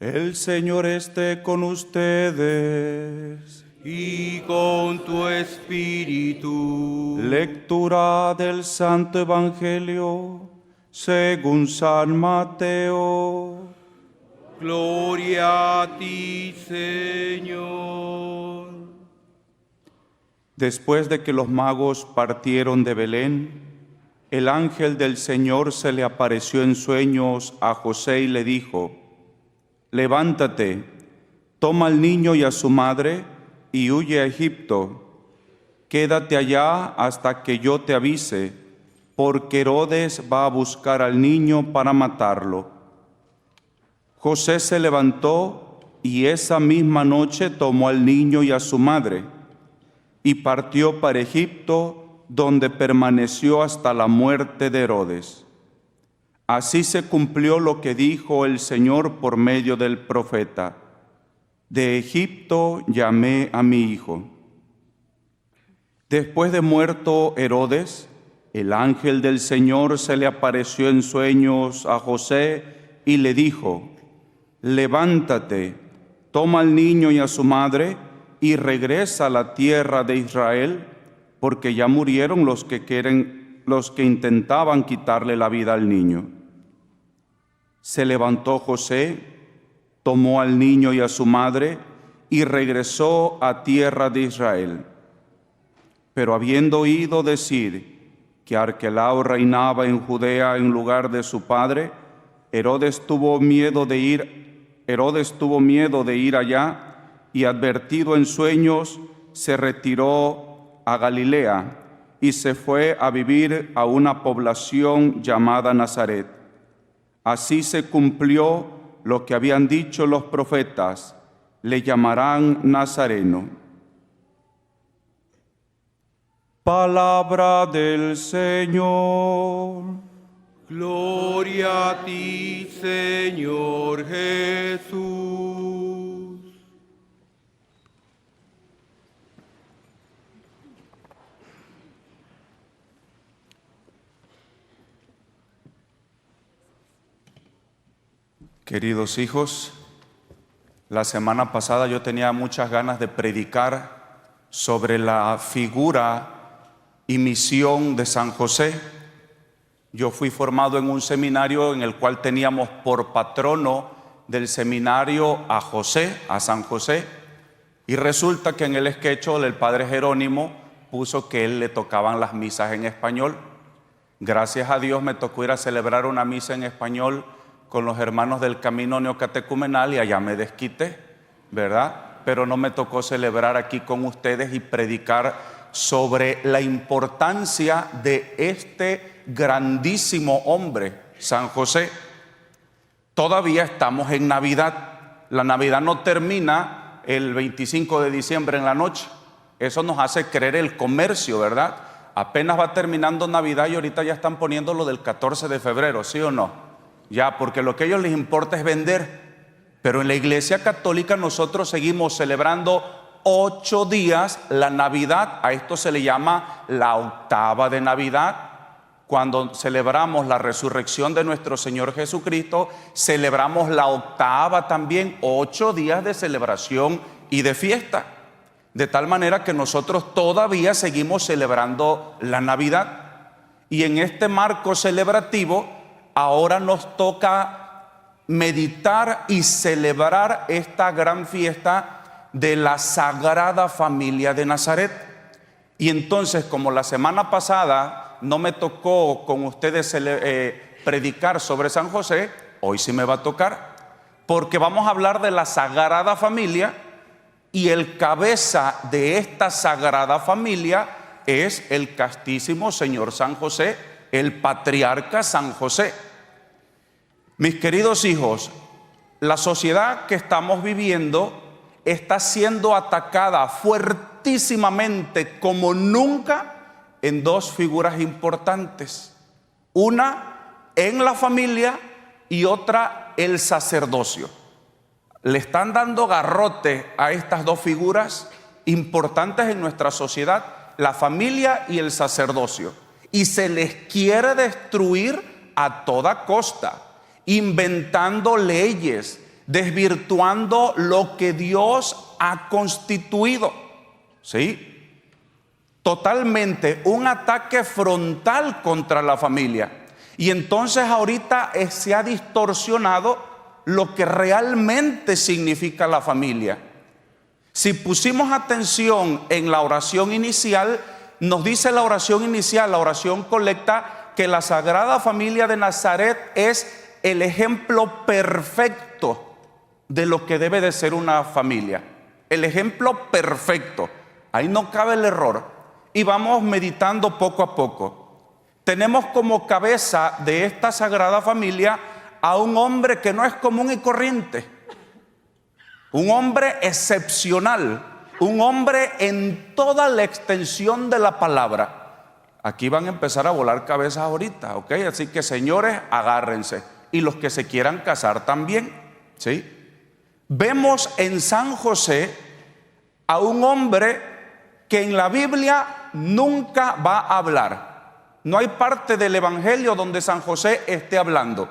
El Señor esté con ustedes. Y con tu espíritu. Lectura del Santo Evangelio según San Mateo. Gloria a ti, Señor. Después de que los magos partieron de Belén, el ángel del Señor se le apareció en sueños a José y le dijo: Levántate, toma al niño y a su madre y huye a Egipto. Quédate allá hasta que yo te avise, porque Herodes va a buscar al niño para matarlo. José se levantó y esa misma noche tomó al niño y a su madre y partió para Egipto, donde permaneció hasta la muerte de Herodes. Así se cumplió lo que dijo el Señor por medio del profeta: de Egipto llamé a mi hijo. Después de muerto Herodes, el ángel del Señor se le apareció en sueños a José y le dijo: Levántate, toma al niño y a su madre y regresa a la tierra de Israel, porque ya murieron los que intentaban quitarle la vida al niño. Se levantó José, tomó al niño y a su madre y regresó a tierra de Israel. Pero habiendo oído decir que Arquelao reinaba en Judea en lugar de su padre, Herodes tuvo miedo de ir allá, y advertido en sueños, se retiró a Galilea y se fue a vivir a una población llamada Nazaret. Así se cumplió lo que habían dicho los profetas: le llamarán Nazareno. Palabra del Señor. Gloria a ti, Señor Jesús. Queridos hijos, la semana pasada yo tenía muchas ganas de predicar sobre la figura y misión de San José. Yo fui formado en un seminario en el cual teníamos por patrono del seminario a José, a San José, y resulta que en el esquecho el padre Jerónimo puso que él le tocaban las misas en español. Gracias a Dios me tocó ir a celebrar una misa en español con los hermanos del Camino Neocatecumenal y allá me desquité, ¿verdad? Pero no me tocó celebrar aquí con ustedes y predicar sobre la importancia de este grandísimo hombre, San José. Todavía estamos en Navidad. La Navidad no termina el 25 de diciembre en la noche. Eso nos hace creer el comercio, ¿verdad? Apenas va terminando Navidad y ahorita ya están poniendo lo del 14 de febrero, ¿sí o no? Ya, porque lo que a ellos les importa es vender. Pero en la Iglesia Católica nosotros seguimos celebrando 8 días la Navidad. A esto se le llama la octava de Navidad. Cuando celebramos la resurrección de nuestro Señor Jesucristo, celebramos la octava también, 8 días de celebración y de fiesta. De tal manera que nosotros todavía seguimos celebrando la Navidad. Y en este marco celebrativo, ahora nos toca meditar y celebrar esta gran fiesta de la Sagrada Familia de Nazaret. Y entonces, como la semana pasada no me tocó con ustedes predicar sobre San José, hoy sí me va a tocar, porque vamos a hablar de la Sagrada Familia, y el cabeza de esta Sagrada Familia es el castísimo Señor San José, el patriarca San José. Mis queridos hijos, la sociedad que estamos viviendo está siendo atacada fuertísimamente como nunca en 2 figuras importantes. Una en la familia y otra el sacerdocio. Le están dando garrote a estas 2 figuras importantes en nuestra sociedad, la familia y el sacerdocio. Y se les quiere destruir a toda costa, inventando leyes, desvirtuando lo que Dios ha constituido, ¿sí? Totalmente un ataque frontal contra la familia. Y entonces ahorita se ha distorsionado lo que realmente significa la familia. Si pusimos atención en la oración inicial, nos dice la oración inicial, la oración colecta, que la Sagrada Familia de Nazaret es el ejemplo perfecto de lo que debe de ser una familia. El ejemplo perfecto. Ahí no cabe el error. Y vamos meditando poco a poco. Tenemos como cabeza de esta Sagrada Familia a un hombre que no es común y corriente. Un hombre excepcional. Un hombre en toda la extensión de la palabra. Aquí van a empezar a volar cabezas ahorita, ¿ok? Así que señores, agárrense. Y los que se quieran casar también, ¿sí? Vemos en San José a un hombre que en la Biblia nunca va a hablar. No hay parte del Evangelio donde San José esté hablando.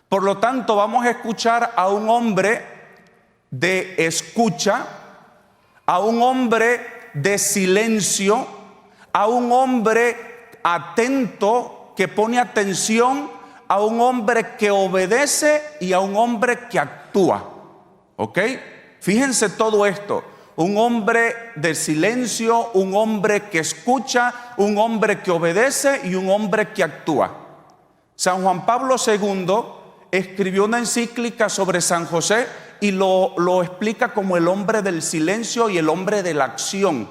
Por lo tanto, vamos a escuchar a un hombre de escucha, a un hombre de silencio, a un hombre atento que pone atención, a un hombre que obedece y a un hombre que actúa. ¿Ok? Fíjense todo esto. Un hombre de silencio, un hombre que escucha, un hombre que obedece y un hombre que actúa. San Juan Pablo II escribió una encíclica sobre San José y lo explica como el hombre del silencio y el hombre de la acción.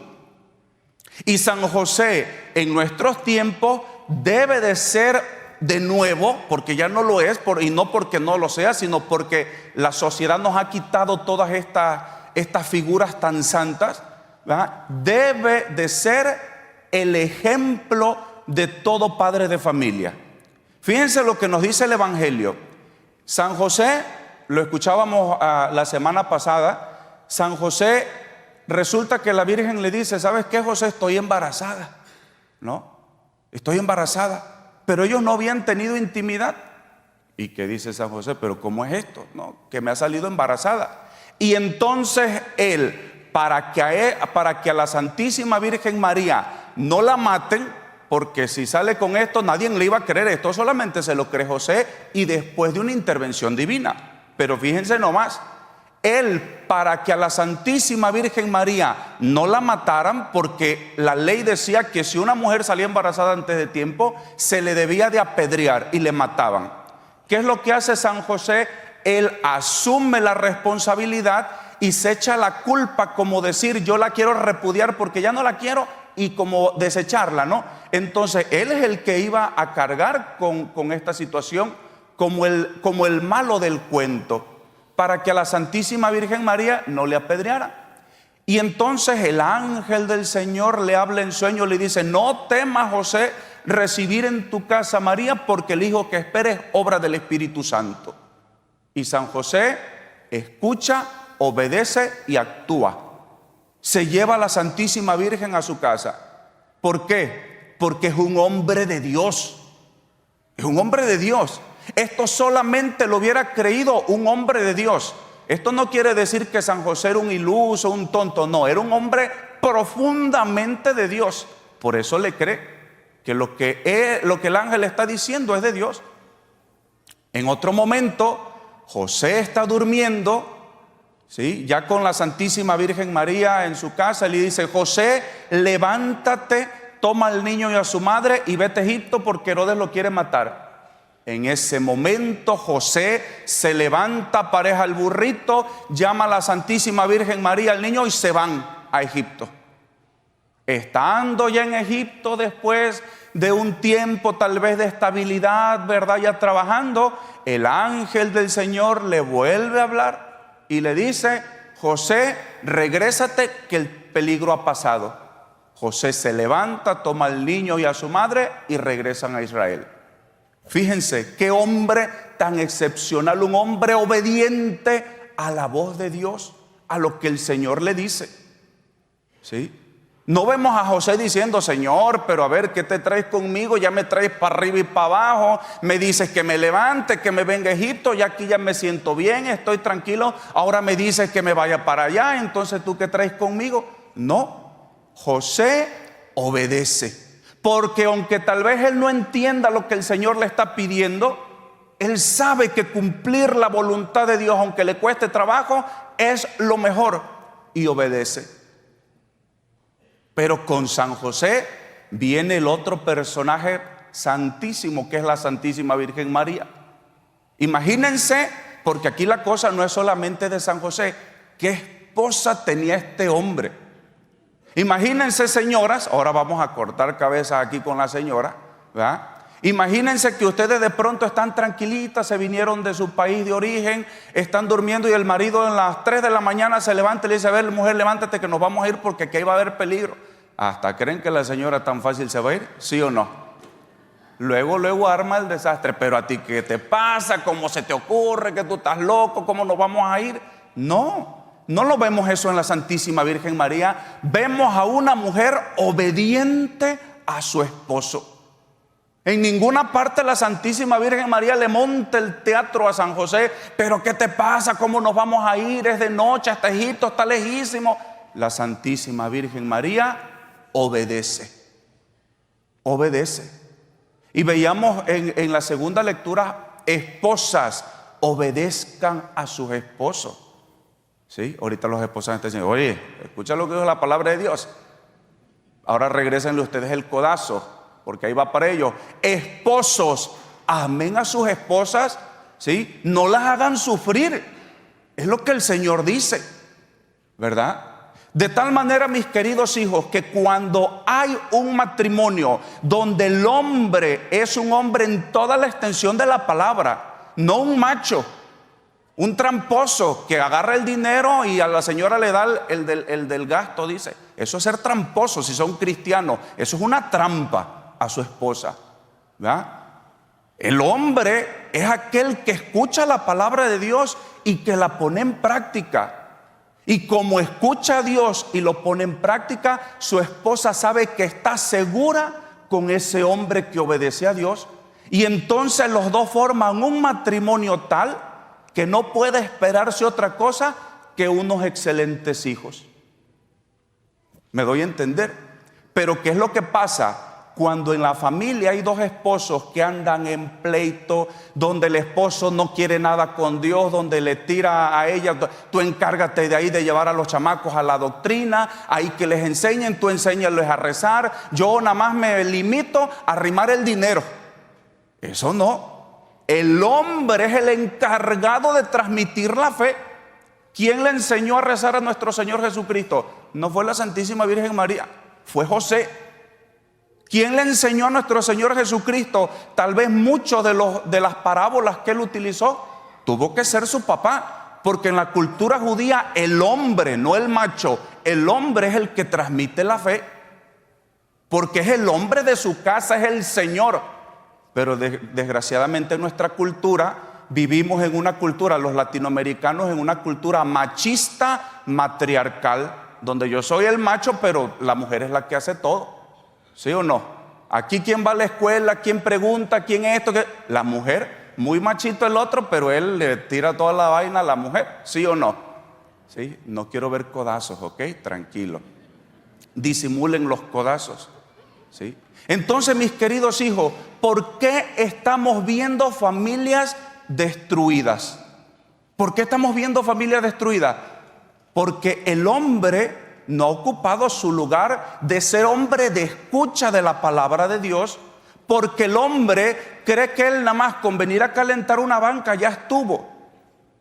Y San José en nuestros tiempos debe de ser de nuevo, porque ya no lo es, y no porque no lo sea, sino porque la sociedad nos ha quitado todas estas figuras tan santas, ¿verdad? Debe de ser el ejemplo de todo padre de familia. Fíjense lo que nos dice el Evangelio. San José, lo escuchábamos la semana pasada. San José, resulta que la Virgen le dice: ¿sabes qué, José? Estoy embarazada, ¿no? Estoy embarazada. Pero ellos no habían tenido intimidad. ¿Y qué dice San José? ¿Pero cómo es esto? ¿No? Que me ha salido embarazada. Y entonces él, para que a la Santísima Virgen María no la maten, porque si sale con esto nadie le iba a creer, esto solamente se lo cree José y después de una intervención divina. Pero fíjense nomás, él, para que a la Santísima Virgen María no la mataran, porque la ley decía que si una mujer salía embarazada antes de tiempo se le debía de apedrear y le mataban. ¿Qué es lo que hace San José? Él asume la responsabilidad y se echa la culpa, como decir: yo la quiero repudiar porque ya no la quiero, y como desecharla, ¿no? Entonces él es el que iba a cargar con esta situación como el malo del cuento, para que a la Santísima Virgen María no le apedreara. Y entonces el ángel del Señor le habla en sueño, le dice: no temas, José, recibir en tu casa a María, porque el hijo que esperes es obra del Espíritu Santo. Y San José escucha, obedece y actúa. Se lleva a la Santísima Virgen a su casa. ¿Por qué? Porque es un hombre de Dios. Es un hombre de Dios. Esto solamente lo hubiera creído un hombre de Dios. Esto no quiere decir que San José era un iluso, un tonto. No, era un hombre profundamente de Dios. Por eso le cree que lo que el ángel está diciendo es de Dios. En otro momento, José está durmiendo, ¿sí? Ya con la Santísima Virgen María en su casa. Le dice: José, levántate, toma al niño y a su madre y vete a Egipto, porque Herodes lo quiere matar. En ese momento José se levanta, apareja el burrito, llama a la Santísima Virgen María al niño y se van a Egipto. Estando ya en Egipto, después de un tiempo tal vez de estabilidad, ¿verdad? Ya trabajando, el ángel del Señor le vuelve a hablar y le dice: José, regrésate, que el peligro ha pasado. José se levanta, toma al niño y a su madre y regresan a Israel. Fíjense qué hombre tan excepcional, un hombre obediente a la voz de Dios, a lo que el Señor le dice, ¿sí? No vemos a José diciendo: Señor, pero a ver, ¿qué te traes conmigo? Ya me traes para arriba y para abajo, me dices que me levante, que me venga a Egipto, ya aquí ya me siento bien, estoy tranquilo, ahora me dices que me vaya para allá, entonces ¿tú qué traes conmigo? No, José obedece, porque aunque tal vez él no entienda lo que el Señor le está pidiendo, él sabe que cumplir la voluntad de Dios, aunque le cueste trabajo, es lo mejor, y obedece. Pero con San José viene el otro personaje santísimo, que es la Santísima Virgen María. Imagínense, porque aquí la cosa no es solamente de San José, ¿qué esposa tenía este hombre? Imagínense, señoras, ahora vamos a cortar cabezas aquí con la señora, ¿verdad? Imagínense que ustedes de pronto están tranquilitas, se vinieron de su país de origen, están durmiendo y el marido en las 3 de la mañana se levanta y le dice: a ver, mujer, levántate que nos vamos a ir porque aquí va a haber peligro. ¿Hasta creen que la señora tan fácil se va a ir? ¿Sí o no? Luego arma el desastre. Pero a ti, ¿qué te pasa? ¿Cómo se te ocurre? ¿Que tú estás loco? ¿Cómo nos vamos a ir? No lo vemos eso en la Santísima Virgen María. Vemos a una mujer obediente a su esposo. En ninguna parte la Santísima Virgen María le monta el teatro a San José: pero ¿qué te pasa? ¿Cómo nos vamos a ir? Es de noche, hasta Egipto está lejísimo. La Santísima Virgen María obedece. Y veíamos en la segunda lectura: esposas, obedezcan a sus esposos. ¿Sí? Ahorita los esposos están diciendo: oye, escucha lo que dice la palabra de Dios. Ahora regrésenle ustedes el codazo, porque ahí va para ellos. Esposos, amen a sus esposas, ¿sí? No las hagan sufrir. Es lo que el Señor dice, ¿verdad? De tal manera, mis queridos hijos, que cuando hay un matrimonio donde el hombre es un hombre en toda la extensión de la palabra, no un macho, un tramposo que agarra el dinero y a la señora le da el del gasto, dice. Eso es ser tramposo si son cristianos. Eso es una trampa a su esposa, ¿verdad? El hombre es aquel que escucha la palabra de Dios y que la pone en práctica. Y como escucha a Dios y lo pone en práctica, su esposa sabe que está segura con ese hombre que obedece a Dios. Y entonces los dos forman un matrimonio tal que no puede esperarse otra cosa que unos excelentes hijos. ¿Me doy a entender? Pero ¿qué es lo que pasa? Cuando en la familia hay dos esposos que andan en pleito, donde el esposo no quiere nada con Dios, donde le tira a ella: tú encárgate de ahí de llevar a los chamacos a la doctrina, ahí que les enseñen, tú enséñales a rezar, yo nada más me limito a arrimar el dinero. Eso no. El hombre es el encargado de transmitir la fe. ¿Quién le enseñó a rezar a nuestro Señor Jesucristo? No fue la Santísima Virgen María, fue José. ¿Quién le enseñó a nuestro Señor Jesucristo? Tal vez muchos de las parábolas que él utilizó tuvo que ser su papá, porque en la cultura judía el hombre, no el macho, el hombre es el que transmite la fe, porque es el hombre de su casa, es el Señor. Pero desgraciadamente en nuestra cultura vivimos en una cultura, los latinoamericanos, en una cultura machista, matriarcal, donde yo soy el macho, pero la mujer es la que hace todo. ¿Sí o no? Aquí quién va a la escuela, quién pregunta, quién es esto, la mujer. Muy machito el otro, pero él le tira toda la vaina a la mujer. ¿Sí o no? ¿Sí? No quiero ver codazos, ¿ok? Tranquilo. Disimulen los codazos. ¿Sí? Entonces, mis queridos hijos, ¿por qué estamos viendo familias destruidas? ¿Por qué estamos viendo familias destruidas? Porque el hombre no ha ocupado su lugar de ser hombre de escucha de la palabra de Dios, porque el hombre cree que él nada más con venir a calentar una banca ya estuvo.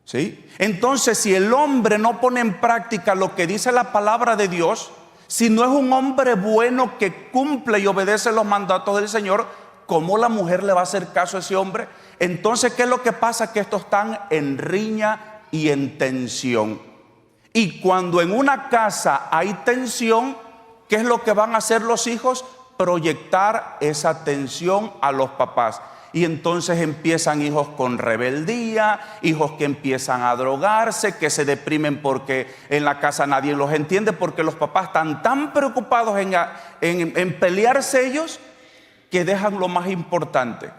¿Sí? Entonces, si el hombre no pone en práctica lo que dice la palabra de Dios, si no es un hombre bueno que cumple y obedece los mandatos del Señor, ¿cómo la mujer le va a hacer caso a ese hombre? Entonces, ¿qué es lo que pasa? Que estos están en riña y en tensión. Y cuando en una casa hay tensión, ¿qué es lo que van a hacer los hijos? Proyectar esa tensión a los papás. Y entonces empiezan hijos con rebeldía, hijos que empiezan a drogarse, que se deprimen porque en la casa nadie los entiende, porque los papás están tan preocupados en pelearse ellos, que dejan lo más importante.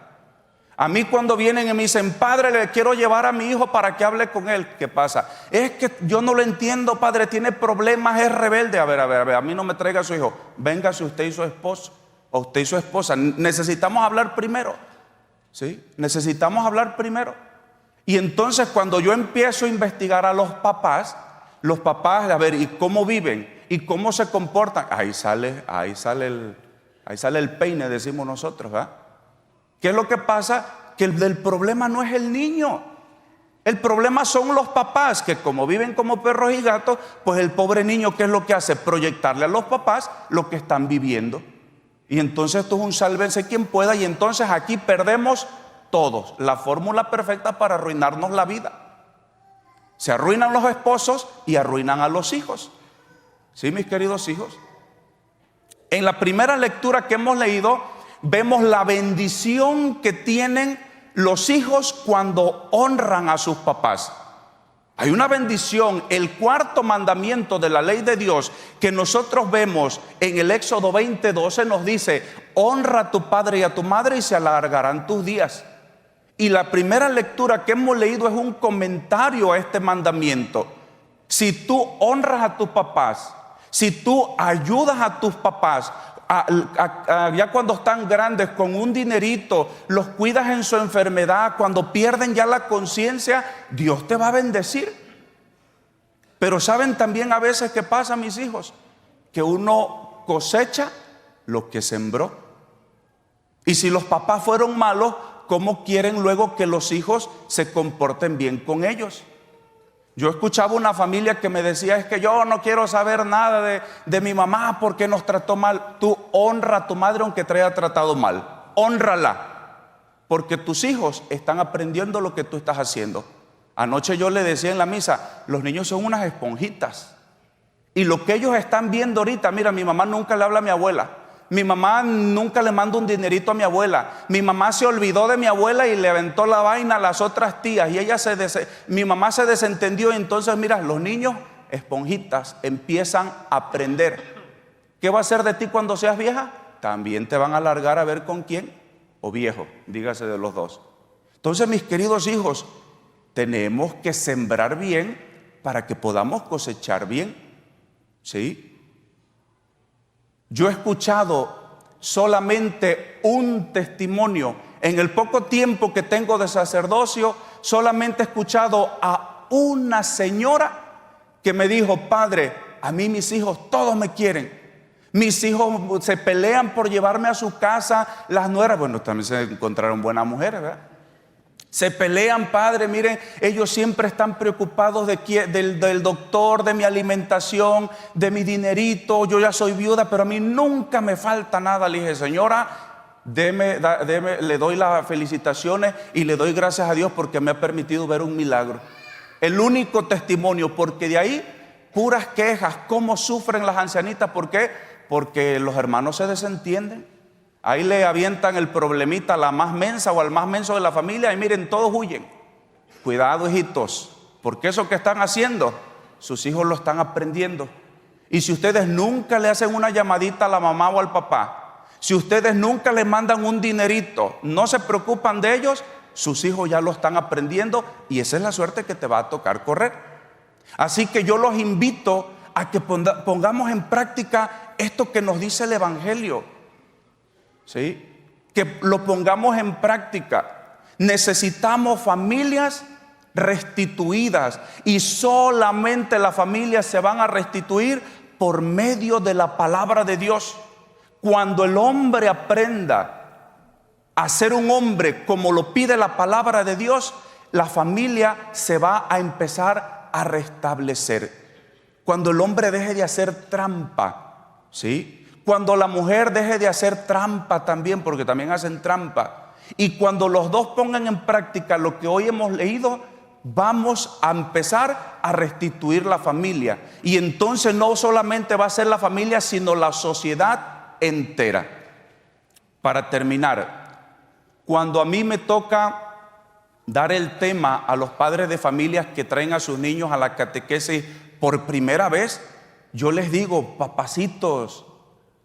A mí cuando vienen y me dicen, padre, le quiero llevar a mi hijo para que hable con él. ¿Qué pasa? Es que yo no lo entiendo, padre, tiene problemas, es rebelde. A ver, a mí no me traiga a su hijo. Véngase usted y su esposo, o usted y su esposa. Necesitamos hablar primero. ¿Sí? Necesitamos hablar primero. Y entonces cuando yo empiezo a investigar a los papás, a ver, ¿y cómo viven? ¿Y cómo se comportan? Ahí sale el peine, decimos nosotros, ¿verdad? ¿Qué es lo que pasa? Que el problema no es el niño. El problema son los papás, que como viven como perros y gatos, pues el pobre niño, ¿qué es lo que hace? Proyectarle a los papás lo que están viviendo. Y entonces esto es un sálvense quien pueda. Y entonces aquí perdemos todos la fórmula perfecta para arruinarnos la vida. Se arruinan los esposos y arruinan a los hijos. ¿Sí, mis queridos hijos? En la primera lectura que hemos leído, vemos la bendición que tienen los hijos cuando honran a sus papás. Hay una bendición, el cuarto mandamiento de la ley de Dios que nosotros vemos en el Éxodo 20:12 nos dice: honra a tu padre y a tu madre y se alargarán tus días. Y la primera lectura que hemos leído es un comentario a este mandamiento. Si tú honras a tus papás, si tú ayudas a tus papás, ya cuando están grandes, con un dinerito, los cuidas en su enfermedad, cuando pierden ya la conciencia, Dios te va a bendecir. Pero saben también a veces qué pasa, mis hijos, que uno cosecha lo que sembró. Y si los papás fueron malos, ¿cómo quieren luego que los hijos se comporten bien con ellos? Yo escuchaba una familia que me decía: es que yo no quiero saber nada de mi mamá porque nos trató mal. Tú honra a tu madre aunque te haya tratado mal. Hónrala, porque tus hijos están aprendiendo lo que tú estás haciendo. Anoche yo le decía en la misa: los niños son unas esponjitas. Y lo que ellos están viendo ahorita, mira, mi mamá nunca le habla a mi abuela. Mi mamá nunca le manda un dinerito a mi abuela. Mi mamá se olvidó de mi abuela y le aventó la vaina a las otras tías. Y mi mamá se desentendió. Y entonces, mira, los niños, esponjitas, empiezan a aprender. ¿Qué va a hacer de ti cuando seas vieja? También te van a largar a ver con quién. O viejo, dígase de los dos. Entonces, mis queridos hijos, tenemos que sembrar bien para que podamos cosechar bien. ¿Sí? Yo he escuchado solamente un testimonio. En el poco tiempo que tengo de sacerdocio, solamente he escuchado a una señora que me dijo: padre, a mí mis hijos todos me quieren. Mis hijos se pelean por llevarme a su casa, las nueras. Bueno, también se encontraron buenas mujeres, ¿verdad? Se pelean, padre, miren, ellos siempre están preocupados del doctor, de mi alimentación, de mi dinerito. Yo ya soy viuda, pero a mí nunca me falta nada. Le dije: señora, le doy las felicitaciones y le doy gracias a Dios porque me ha permitido ver un milagro. El único testimonio, porque de ahí puras quejas, cómo sufren las ancianitas. ¿Por qué? Porque los hermanos se desentienden. Ahí le avientan el problemita a la más mensa o al más menso de la familia y miren, todos huyen. Cuidado, hijitos, porque eso que están haciendo, sus hijos lo están aprendiendo. Y si ustedes nunca le hacen una llamadita a la mamá o al papá, si ustedes nunca les mandan un dinerito, no se preocupan de ellos, sus hijos ya lo están aprendiendo y esa es la suerte que te va a tocar correr. Así que yo los invito a que pongamos en práctica esto que nos dice el Evangelio. ¿Sí? Que lo pongamos en práctica. Necesitamos familias restituidas y solamente las familias se van a restituir por medio de la palabra de Dios. Cuando el hombre aprenda a ser un hombre como lo pide la palabra de Dios, la familia se va a empezar a restablecer. Cuando el hombre deje de hacer trampa, ¿sí? Cuando la mujer deje de hacer trampa también, porque también hacen trampa. Y cuando los dos pongan en práctica lo que hoy hemos leído, vamos a empezar a restituir la familia. Y entonces no solamente va a ser la familia, sino la sociedad entera. Para terminar, Cuando a mí me toca dar el tema a los padres de familias que traen a sus niños a la catequesis por primera vez, yo les digo: papacitos,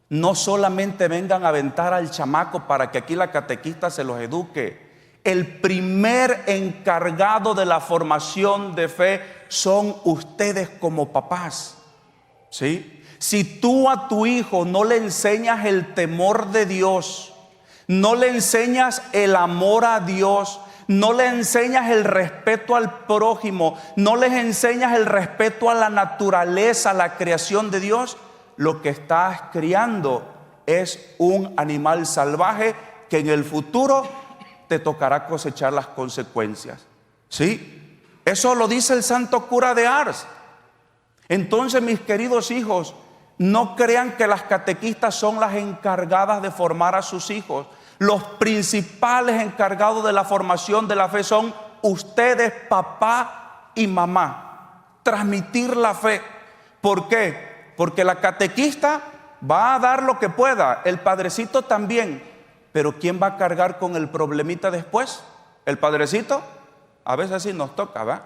no solamente vengan a aventar al chamaco para que aquí la catequista se los eduque. El primer encargado de la formación de fe son ustedes como papás, ¿sí? Si tú a tu hijo no le enseñas el temor de Dios, no le enseñas el amor a Dios, no le enseñas el respeto al prójimo, no les enseñas el respeto a la naturaleza, a la creación de Dios, lo que estás criando es un animal salvaje que en el futuro te tocará cosechar las consecuencias. ¿Sí? Eso lo dice el santo cura de Ars. Entonces, mis queridos hijos, no crean que las catequistas son las encargadas de formar a sus hijos. Los principales encargados de la formación de la fe son ustedes, papá y mamá. Transmitir la fe. ¿Por qué? Porque la catequista va a dar lo que pueda, el padrecito también. Pero ¿quién va a cargar con el problemita después? ¿El padrecito? A veces sí nos toca, ¿verdad?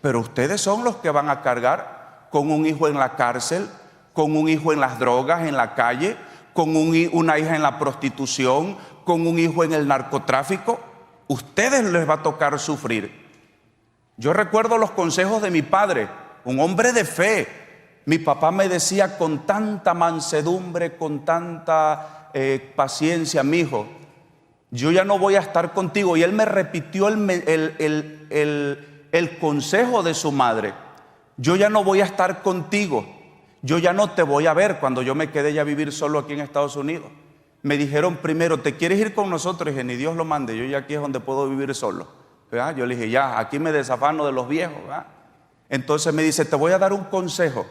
Pero ustedes son los que van a cargar con un hijo en la cárcel, con un hijo en las drogas, en la calle, con una hija en la prostitución, con un hijo en el narcotráfico. Ustedes les va a tocar sufrir. Yo recuerdo los consejos de mi padre, un hombre de fe. Mi papá me decía con tanta mansedumbre, con tanta paciencia: mi hijo, yo ya no voy a estar contigo. Y él me repitió el consejo de su madre: yo ya no voy a estar contigo, yo ya no te voy a ver. Cuando yo me quedé ya a vivir solo aquí en Estados Unidos, me dijeron primero: ¿te quieres ir con nosotros? Y dije: ni Dios lo mande, yo ya aquí es donde puedo vivir solo, ¿verdad? Yo le dije: ya, aquí me desafano de los viejos, ¿verdad? Entonces me dice: te voy a dar un consejo.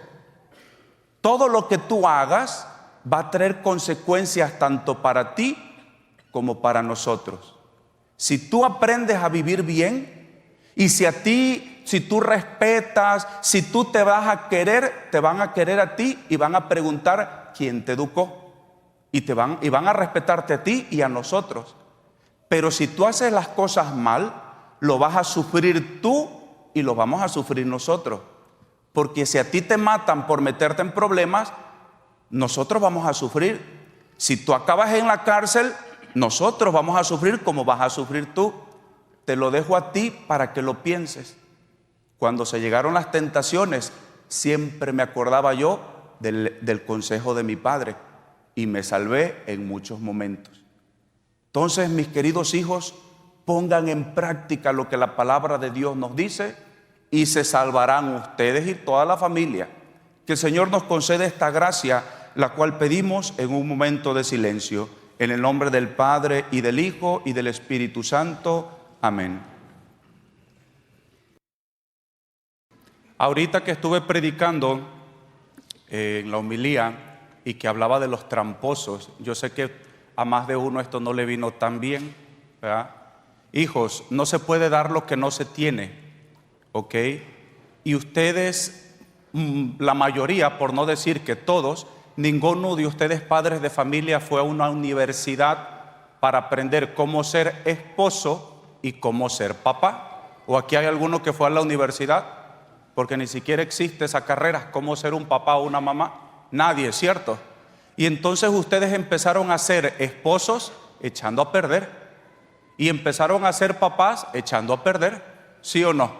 Todo lo que tú hagas va a traer consecuencias tanto para ti como para nosotros. Si tú aprendes a vivir bien, y si tú respetas, si tú te vas a querer, te van a querer a ti y van a preguntar quién te educó. Y van a respetarte a ti y a nosotros. Pero si tú haces las cosas mal, lo vas a sufrir tú y lo vamos a sufrir nosotros. Porque si a ti te matan por meterte en problemas, nosotros vamos a sufrir. Si tú acabas en la cárcel, nosotros vamos a sufrir como vas a sufrir tú. Te lo dejo a ti para que lo pienses. Cuando se llegaron las tentaciones, siempre me acordaba yo del consejo de mi padre, y me salvé en muchos momentos. Entonces, mis queridos hijos, pongan en práctica lo que la palabra de Dios nos dice y se salvarán ustedes y toda la familia. Que el Señor nos conceda esta gracia, la cual pedimos en un momento de silencio. En el nombre del Padre, y del Hijo, y del Espíritu Santo. Amén. Ahorita que estuve predicando en la homilía y que hablaba de los tramposos, yo sé que a más de uno esto no le vino tan bien, ¿verdad? Hijos, no se puede dar lo que no se tiene, ¿ok? Y ustedes, la mayoría, por no decir que todos, ninguno de ustedes padres de familia fue a una universidad para aprender cómo ser esposo y cómo ser papá. ¿O aquí hay alguno que fue a la universidad? Porque ni siquiera existe esa carrera, cómo ser un papá o una mamá. Nadie, ¿cierto? Y entonces ustedes empezaron a ser esposos echando a perder, y empezaron a ser papás echando a perder, ¿sí o no?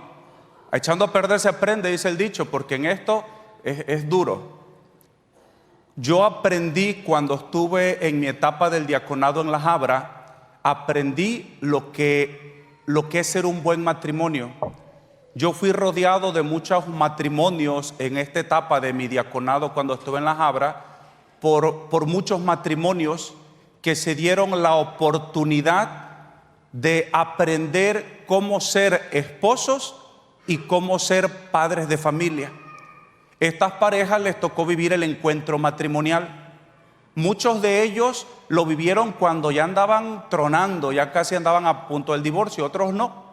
Echando a perder se aprende, dice el dicho, porque en esto es duro. Yo aprendí cuando estuve en mi etapa del diaconado en La Habra, aprendí lo que es ser un buen matrimonio. Yo fui rodeado de muchos matrimonios en esta etapa de mi diaconado cuando estuve en La Habra, por muchos matrimonios que se dieron la oportunidad de aprender cómo ser esposos y cómo ser padres de familia. Estas parejas les tocó vivir el encuentro matrimonial. Muchos de ellos lo vivieron cuando ya andaban tronando, ya casi andaban a punto del divorcio, otros no.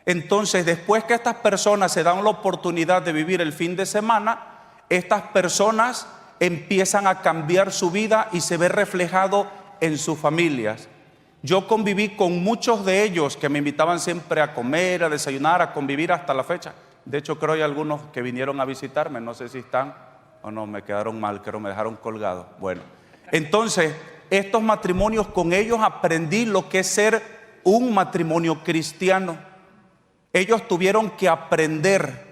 Entonces, después que estas personas se dan la oportunidad de vivir el fin de semana, estas personas empiezan a cambiar su vida y se ve reflejado en sus familias. Yo conviví con muchos de ellos que me invitaban siempre a comer, a desayunar, a convivir hasta la fecha. De hecho, creo que hay algunos que vinieron a visitarme, no sé si están o no, me quedaron mal, creo me dejaron colgado. Bueno, entonces, estos matrimonios, con ellos aprendí lo que es ser un matrimonio cristiano. Ellos tuvieron que aprender.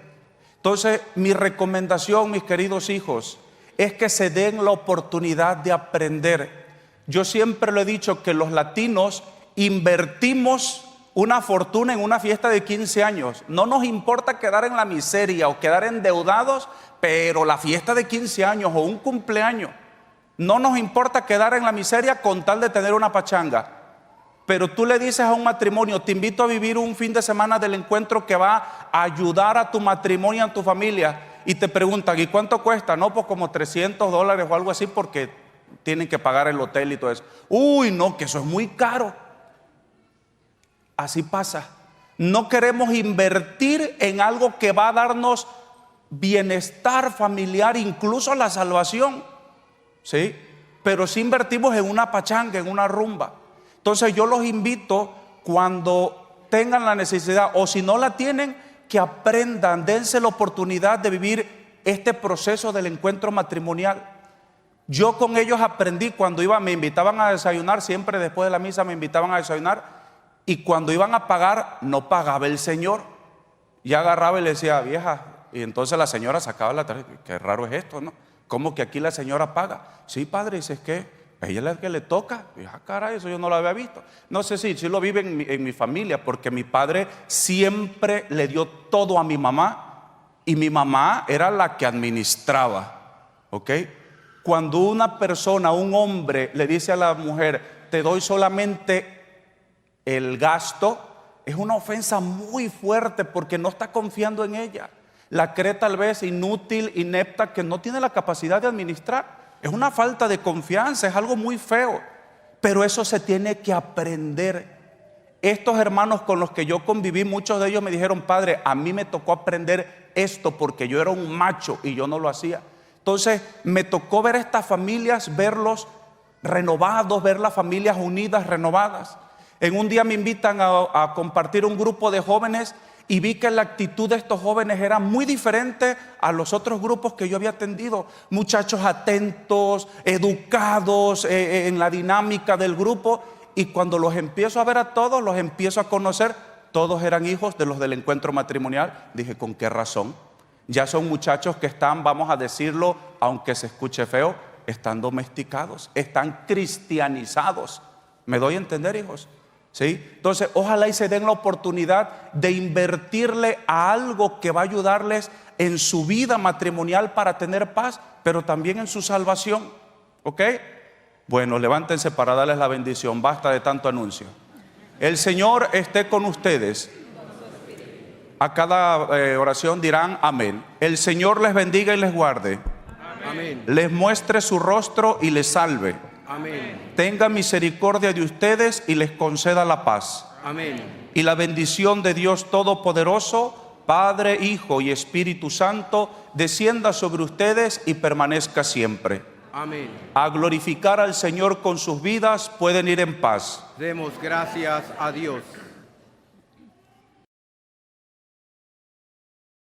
Entonces, mi recomendación, mis queridos hijos, es que se den la oportunidad de aprender. Yo siempre lo he dicho que los latinos invertimos una fortuna en una fiesta de 15 años. No nos importa quedar en la miseria o quedar endeudados, pero la fiesta de 15 años o un cumpleaños, no nos importa quedar en la miseria con tal de tener una pachanga. Pero tú le dices a un matrimonio, te invito a vivir un fin de semana del encuentro que va a ayudar a tu matrimonio, a tu familia, y te preguntan, ¿y cuánto cuesta? No, pues como $300 o algo así, porque tienen que pagar el hotel y todo eso. Uy, no, que eso es muy caro. Así pasa. No queremos invertir en algo que va a darnos bienestar familiar, incluso la salvación, ¿sí? Pero sí invertimos en una pachanga, en una rumba. Entonces yo los invito, cuando tengan la necesidad o si no la tienen, que aprendan, dense la oportunidad de vivir este proceso del encuentro matrimonial. Yo con ellos aprendí, cuando me invitaban a desayunar, siempre después de la misa me invitaban a desayunar, y cuando iban a pagar, no pagaba el señor. Ya agarraba y le decía, vieja, y entonces la señora sacaba la tarjeta. Qué raro es esto, ¿no? ¿Cómo que aquí la señora paga? Sí, padre, dice, es que ella es la que le toca. Y caray, eso yo no lo había visto. No sé si lo vive en mi familia, porque mi padre siempre le dio todo a mi mamá, y mi mamá era la que administraba, ¿ok? Cuando una persona, un hombre, le dice a la mujer, te doy solamente el gasto, es una ofensa muy fuerte, porque no está confiando en ella. La cree tal vez inútil, inepta, que no tiene la capacidad de administrar. Es una falta de confianza, es algo muy feo. Pero eso se tiene que aprender. Estos hermanos con los que yo conviví, muchos de ellos me dijeron, padre, a mí me tocó aprender esto porque yo era un macho y yo no lo hacía. Entonces me tocó ver estas familias, verlos renovados, ver las familias unidas, renovadas. En un día me invitan a compartir un grupo de jóvenes, y vi que la actitud de estos jóvenes era muy diferente a los otros grupos que yo había atendido. Muchachos atentos, educados en la dinámica del grupo. Y cuando los empiezo a ver a todos, los empiezo a conocer, todos eran hijos de los del encuentro matrimonial. Dije, ¿con qué razón? Ya son muchachos que están, vamos a decirlo, aunque se escuche feo, están domesticados, están cristianizados. ¿Me doy a entender, hijos? ¿Sí? Entonces, ojalá y se den la oportunidad de invertirle a algo que va a ayudarles en su vida matrimonial para tener paz, pero también en su salvación. ¿Ok? Bueno, levántense para darles la bendición. Basta de tanto anuncio. El Señor esté con ustedes. A cada oración dirán amén. El Señor les bendiga y les guarde. Amén. Les muestre su rostro y les salve. Amén. Tenga misericordia de ustedes y les conceda la paz. Amén. Y la bendición de Dios Todopoderoso, Padre, Hijo y Espíritu Santo, descienda sobre ustedes y permanezca siempre. Amén. A glorificar al Señor con sus vidas, pueden ir en paz. Demos gracias a Dios.